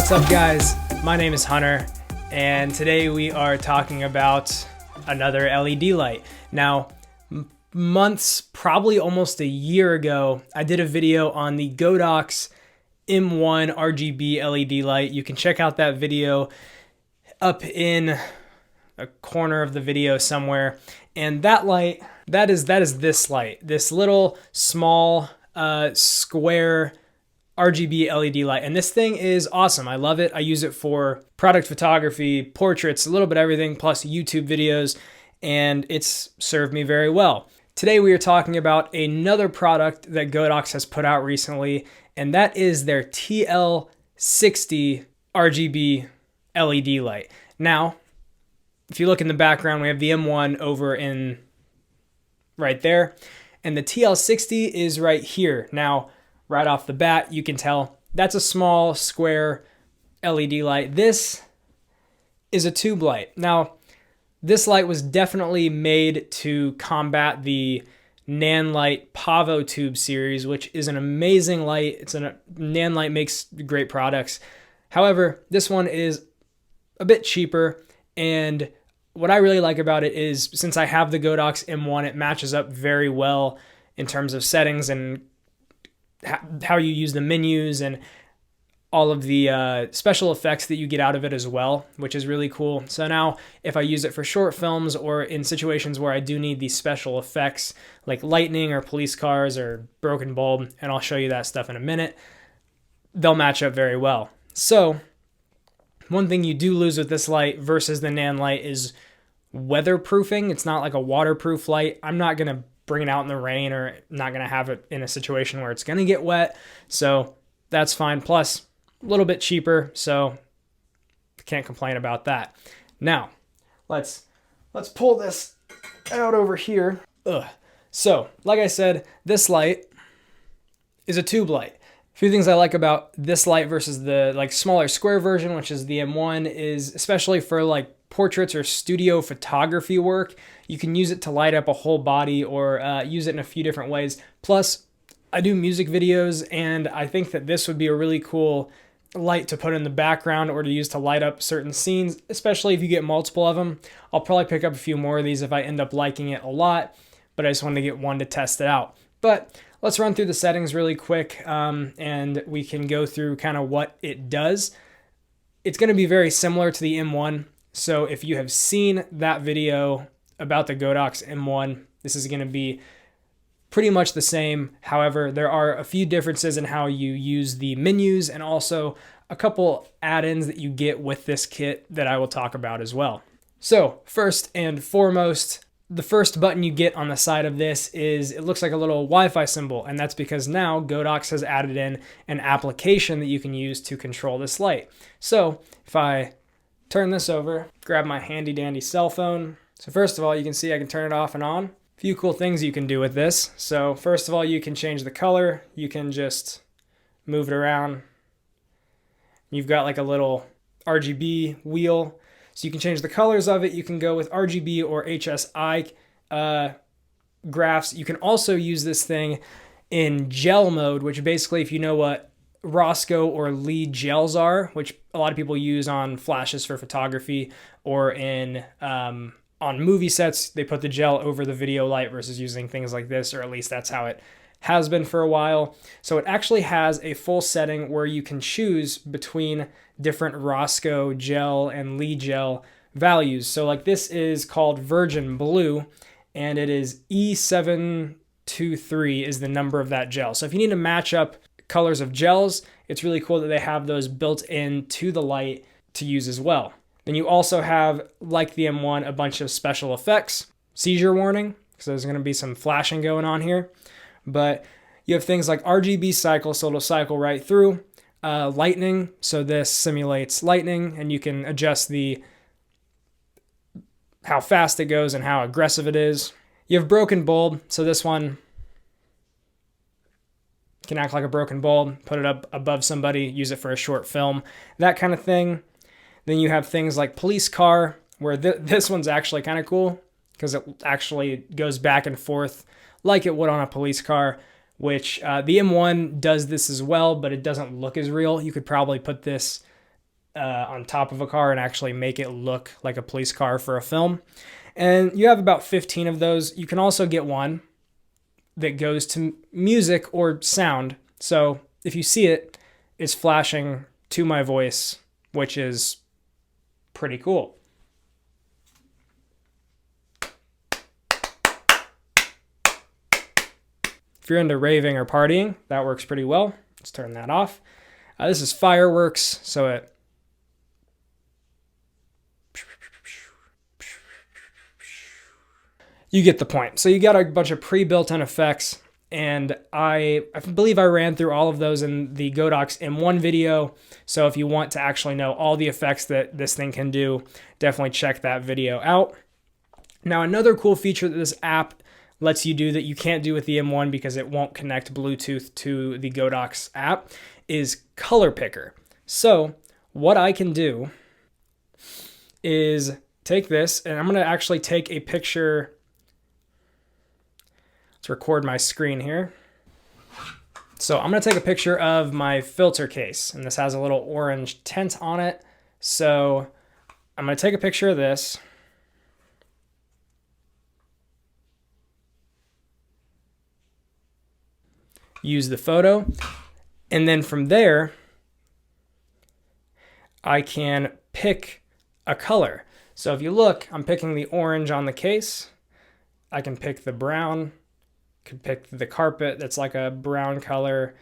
What's up, guys? My name is Hunter, and today we are talking about another LED light. Now, months, probably almost a year ago, I did a video on the Godox M1 RGB LED light. You can check out that video up in a corner of the video somewhere. And that light, that is this light, this little small square RGB LED light. And this thing is awesome. I love it. I use it for product photography, portraits, a little bit of everything, plus YouTube videos, and it's served me very well. Today we are talking about another product that Godox has put out recently, and that is their TL60 RGB LED light. Now, if you look in the background, we have the M1 over in right there, and the TL60 is right here. Now, right off the bat, you can tell that's a small square LED light. This is a tube light. Now, this light was definitely made to combat the Nanlite Pavo tube series, which is an amazing light. Nanlite makes great products. However, this one is a bit cheaper, and what I really like about it is since I have the Godox M1, it matches up very well in terms of settings and how you use the menus and all of the special effects that you get out of it as well, which is really cool. So now if I use it for short films or in situations where I do need these special effects like lightning or police cars or broken bulb, and I'll show you that stuff in a minute, they'll match up very well. So one thing you do lose with this light versus the Nanlite is weatherproofing. It's not like a waterproof light. I'm not going to bring it out in the rain, or not going to have it in a situation where it's going to get wet. So that's fine. Plus a little bit cheaper. So can't complain about that. Now let's pull this out over here. So like I said, this light is a tube light. A few things I like about this light versus the smaller square version, which is the M1, is especially for portraits or studio photography work, you can use it to light up a whole body or use it in a few different ways. Plus, I do music videos, and I think that this would be a really cool light to put in the background or to use to light up certain scenes, especially if you get multiple of them. I'll probably pick up a few more of these if I end up liking it a lot, but I just wanted to get one to test it out. But let's run through the settings really quick, and we can go through kind of what it does. It's going to be very similar to the M1. So if you have seen that video about the Godox M1, this is going to be pretty much the same. However, there are a few differences in how you use the menus and also a couple add-ins that you get with this kit that I will talk about as well. So first and foremost, the first button you get on the side of this is, it looks like a little Wi-Fi symbol, and that's because now Godox has added in an application that you can use to control this light. So if I turn this over, grab my handy dandy cell phone. So first of all, you can see I can turn it off and on. A few cool things you can do with this. So first of all, you can change the color. You can just move it around. You've got like a little RGB wheel. So you can change the colors of it. You can go with RGB or HSI graphs. You can also use this thing in gel mode, which basically, if you know what Roscoe or Lee gels are, which a lot of people use on flashes for photography, or in on movie sets, they put the gel over the video light versus using things like this, or at least that's how it has been for a while. So it actually has a full setting where you can choose between different Roscoe gel and Lee gel values. So like this is called Virgin Blue, and it is E723 is the number of that gel. So if you need to match up colors of gels, it's really cool that they have those built into the light to use as well. Then you also have, like the M1, a bunch of special effects. Seizure warning, because there's going to be some flashing going on here. But you have things like RGB cycle, so it'll cycle right through. Lightning, so this simulates lightning, and you can adjust how fast it goes and how aggressive it is. You have broken bulb, so this one can act like a broken bulb, put it up above somebody, use it for a short film, that kind of thing. Then you have things like police car, where this one's actually kind of cool because it actually goes back and forth like it would on a police car, which the M1 does this as well, but it doesn't look as real. You could probably put this on top of a car and actually make it look like a police car for a film. And you have about 15 of those. You can also get one that goes to music or sound. So if you see it, it's flashing to my voice, which is pretty cool. If you're into raving or partying, that works pretty well. Let's turn that off. This is fireworks, so it you get the point. So you got a bunch of pre-built-in effects, and I believe I ran through all of those in the Godox M1 video. So if you want to actually know all the effects that this thing can do, definitely check that video out. Now, another cool feature that this app lets you do that you can't do with the M1 because it won't connect Bluetooth to the Godox app is color picker. So what I can do is take this, and I'm going to actually take a picture. Let's record my screen here. So I'm going to take a picture of my filter case, and this has a little orange tint on it. So I'm going to take a picture of this. Use the photo, and then from there I can pick a color. So if you look, I'm picking the orange on the case. I can pick the brown, can pick the carpet that's like a brown color.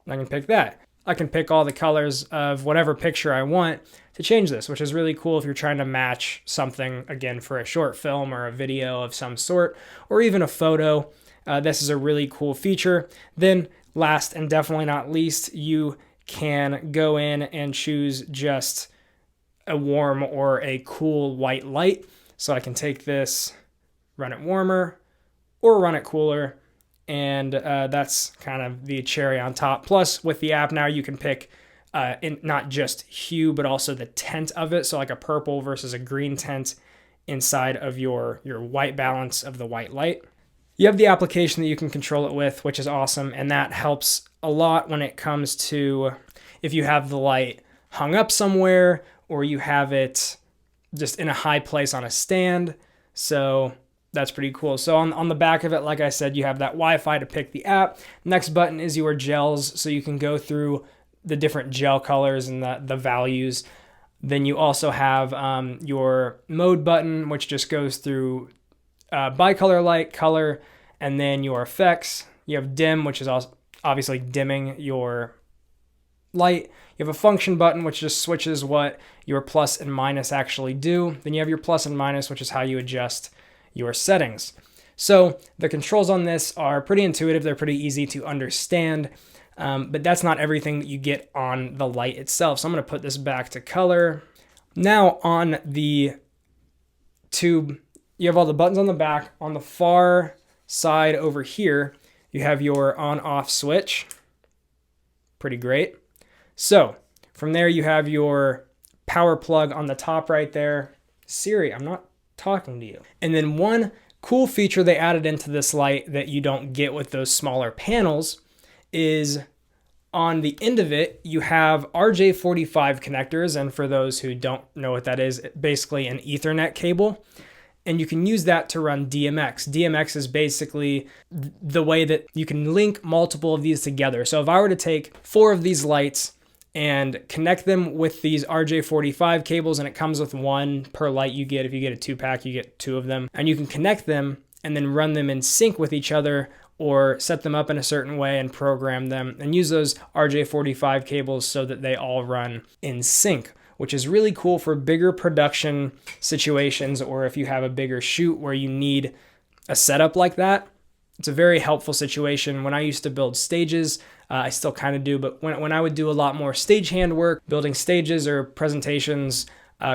I can pick that. I can pick all the colors of whatever picture I want to change this, which is really cool if you're trying to match something, again, for a short film or a video of some sort, or even a photo. This is a really cool feature. Then last and definitely not least, you can go in and choose just a warm or a cool white light. So I can take this, run it warmer or run it cooler, and that's kind of the cherry on top. Plus with the app now you can pick not just hue but also the tint of it. So like a purple versus a green tint inside of your white balance of the white light. You have the application that you can control it with, which is awesome, and that helps a lot when it comes to if you have the light hung up somewhere or you have it just in a high place on a stand. So that's pretty cool. So on the back of it, like I said, you have that Wi-Fi to pick the app. Next button is your gels, so you can go through the different gel colors and the values. Then you also have your mode button, which just goes through bicolor light, color, and then your effects. You have dim, which is also obviously dimming your light. You have a function button, which just switches what your plus and minus actually do. Then you have your plus and minus, which is how you adjust your settings. So the controls on this are pretty intuitive. They're pretty easy to understand, but that's not everything that you get on the light itself. So I'm going to put this back to color. Now on the tube, you have all the buttons on the back. On the far side over here, you have your on-off switch. Pretty great. So from there, you have your power plug on the top right there. Siri, I'm not talking to you. And then one cool feature they added into this light that you don't get with those smaller panels is on the end of it, you have RJ45 connectors. And for those who don't know what that is, basically an Ethernet cable. And you can use that to run DMX. DMX is basically the way that you can link multiple of these together. So if I were to take 4 of these lights and connect them with these RJ45 cables, and it comes with 1 per light you get. If you get a 2-pack, you get 2 of them. And you can connect them and then run them in sync with each other or set them up in a certain way and program them and use those RJ45 cables so that they all run in sync, which is really cool for bigger production situations, or if you have a bigger shoot where you need a setup like that. It's a very helpful situation. When I used to build stages, I still kind of do, but when I would do a lot more stagehand work, building stages or presentations,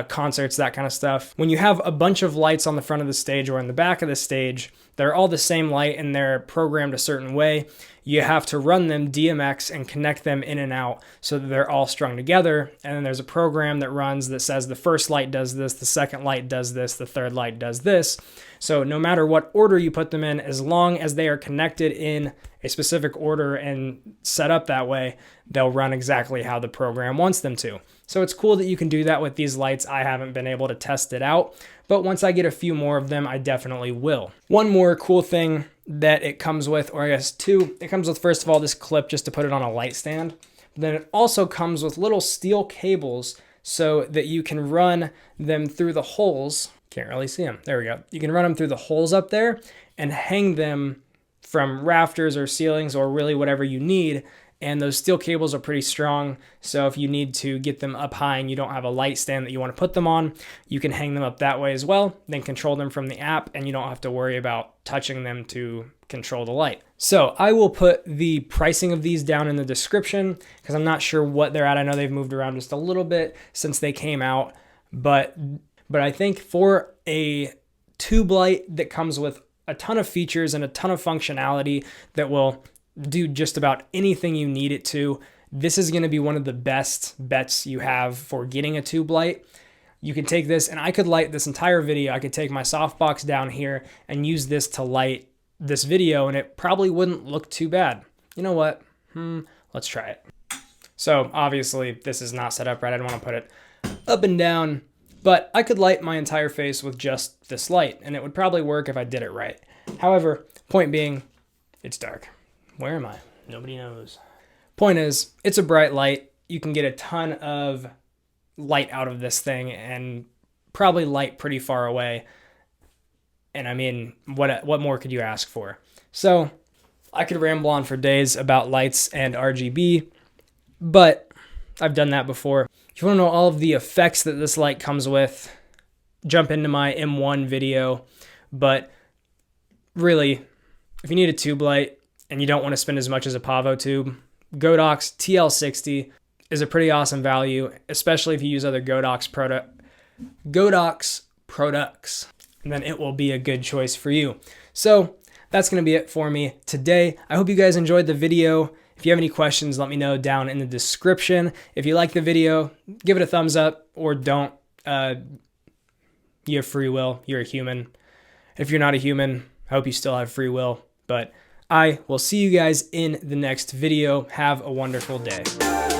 concerts, that kind of stuff, when you have a bunch of lights on the front of the stage or in the back of the stage, they're all the same light and they're programmed a certain way. You have to run them DMX and connect them in and out so that they're all strung together. And then there's a program that runs that says the first light does this, the second light does this, the third light does this. So no matter what order you put them in, as long as they are connected in a specific order and set up that way, they'll run exactly how the program wants them to. So it's cool that you can do that with these lights. I haven't been able to test it out, but once I get a few more of them, I definitely will. One more cool thing that it comes with, or I guess two, it comes with, first of all, this clip just to put it on a light stand. But then it also comes with little steel cables so that you can run them through the holes. Can't really see them. There we go. You can run them through the holes up there and hang them from rafters or ceilings or really whatever you need. And those steel cables are pretty strong. So if you need to get them up high and you don't have a light stand that you want to put them on, you can hang them up that way as well, then control them from the app, and you don't have to worry about touching them to control the light. So I will put the pricing of these down in the description because I'm not sure what they're at. I know they've moved around just a little bit since they came out, but I think for a tube light that comes with a ton of features and a ton of functionality that will do just about anything you need it to, this is going to be one of the best bets you have for getting a tube light. You can take this, and I could light this entire video. I could take my softbox down here and use this to light this video, and it probably wouldn't look too bad. You know what? Let's try it. So obviously this is not set up right. I don't want to put it up and down, but I could light my entire face with just this light, and it would probably work if I did it right. However, point being, it's dark. Where am I? Nobody knows. Point is, it's a bright light. You can get a ton of light out of this thing and probably light pretty far away. And I mean, what more could you ask for? So I could ramble on for days about lights and RGB, but I've done that before. If you want to know all of the effects that this light comes with, jump into my M1 video. But really, if you need a tube light and you don't want to spend as much as a Pavo tube, Godox TL60 is a pretty awesome value, especially if you use other Godox products. And then it will be a good choice for you. So that's going to be it for me today. I hope you guys enjoyed the video. If you have any questions, let me know down in the description. If you like the video, give it a thumbs up or don't. You have free will. You're a human. If you're not a human, I hope you still have free will. But I will see you guys in the next video. Have a wonderful day.